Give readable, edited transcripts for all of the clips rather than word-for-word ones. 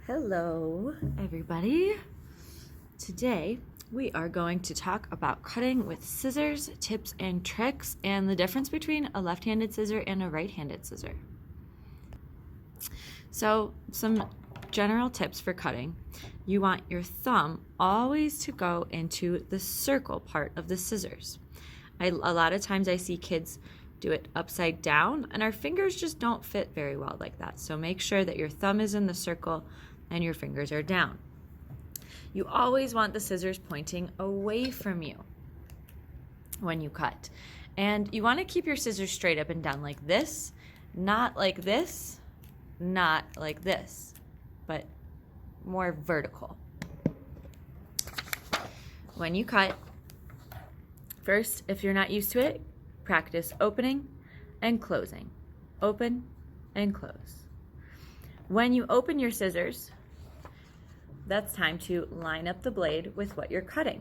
Hello, everybody. Today we are going to talk about cutting with scissors, tips and tricks, and the difference between a left-handed scissor and a right-handed scissor. So, some general tips for cutting. You want your thumb always to go into the circle part of the scissors. A lot of times I see kids do it upside down, and our fingers just don't fit very well like that. So make sure that your thumb is in the circle and your fingers are down. You always want the scissors pointing away from you when you cut. And you want to keep your scissors straight up and down like this, not like this, not like this, but more vertical. When you cut, first, if you're not used to it, practice opening and closing. Open and close. When you open your scissors, that's time to line up the blade with what you're cutting.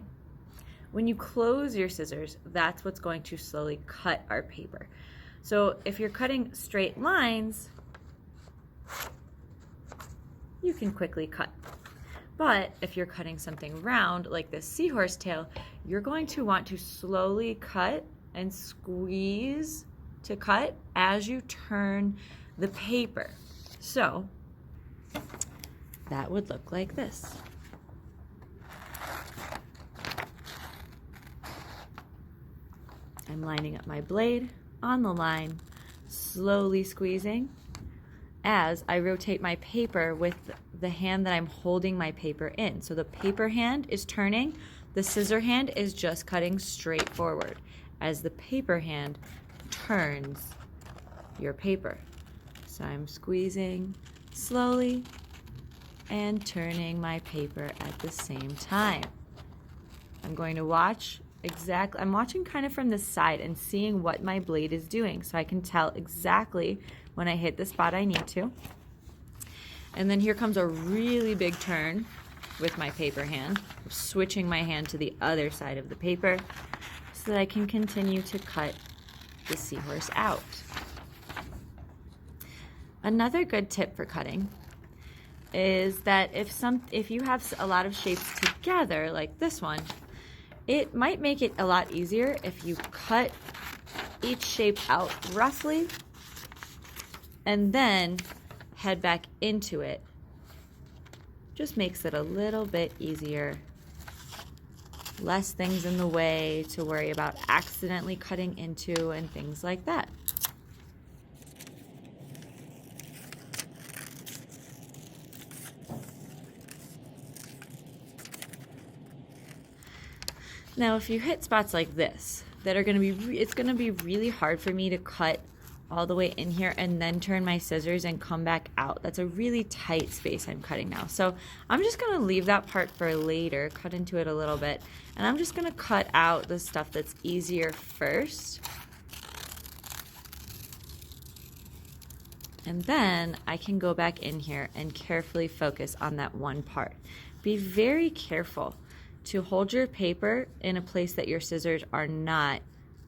When you close your scissors, that's what's going to slowly cut our paper. So if you're cutting straight lines, you can quickly cut. But if you're cutting something round, like this seahorse tail, you're going to want to slowly cut and squeeze to cut as you turn the paper. So that would look like this. I'm lining up my blade on the line, slowly squeezing as I rotate my paper with the hand that I'm holding my paper in. So the paper hand is turning, the scissor hand is just cutting straight forward as the paper hand turns your paper. So I'm squeezing slowly and turning my paper at the same time. I'm going to watch exactly, I'm watching kind of from the side and seeing what my blade is doing so I can tell exactly when I hit the spot I need to. And then here comes a really big turn with my paper hand. I'm switching my hand to the other side of the paper so that I can continue to cut the seahorse out. Another good tip for cutting is that if you have a lot of shapes together, like this one, it might make it a lot easier if you cut each shape out roughly and then head back into it. Just makes it a little bit easier. Less things in the way to worry about accidentally cutting into and things like that. Now, if you hit spots like this, that are going to be, it's going to be really hard for me to cut all the way in here and then turn my scissors and come back out. That's a really tight space I'm cutting now. So I'm just going to leave that part for later, cut into it a little bit, and I'm just going to cut out the stuff that's easier first. And then I can go back in here and carefully focus on that one part. Be very careful to hold your paper in a place that your scissors are not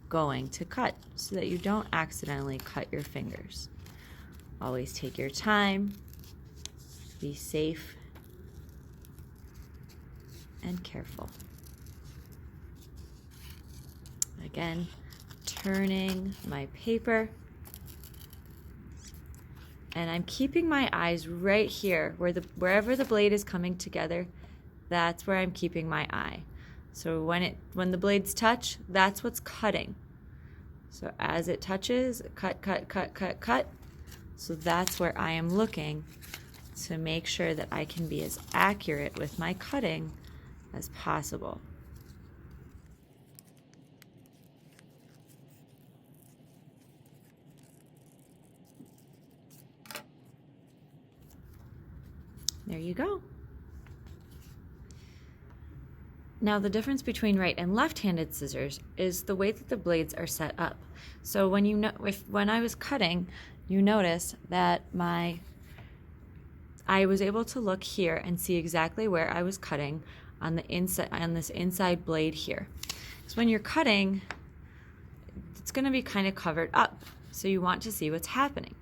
going to cut so that you don't accidentally cut your fingers. Always take your time, be safe and careful. Again, turning my paper, and I'm keeping my eyes right here wherever the blade is coming together. That's where I'm keeping my eye. So when the blades touch, that's what's cutting. So as it touches, cut, cut, cut, cut, cut. So that's where I am looking to make sure that I can be as accurate with my cutting as possible. There you go. Now the difference between right and left-handed scissors is the way that the blades are set up. So when I was cutting, you notice that I was able to look here and see exactly where I was cutting on the inside, on this inside blade here. So when you're cutting, it's going to be kind of covered up. So you want to see what's happening.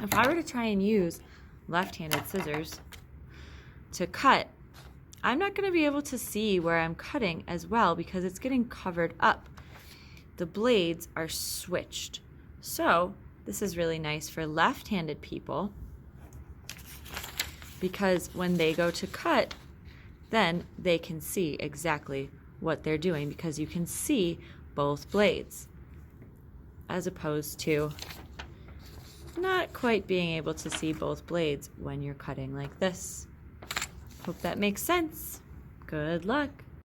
If I were to try and use left-handed scissors, to cut, I'm not going to be able to see where I'm cutting as well because it's getting covered up. The blades are switched. So this is really nice for left-handed people because when they go to cut, then they can see exactly what they're doing because you can see both blades, as opposed to not quite being able to see both blades when you're cutting like this. Hope that makes sense. Good luck.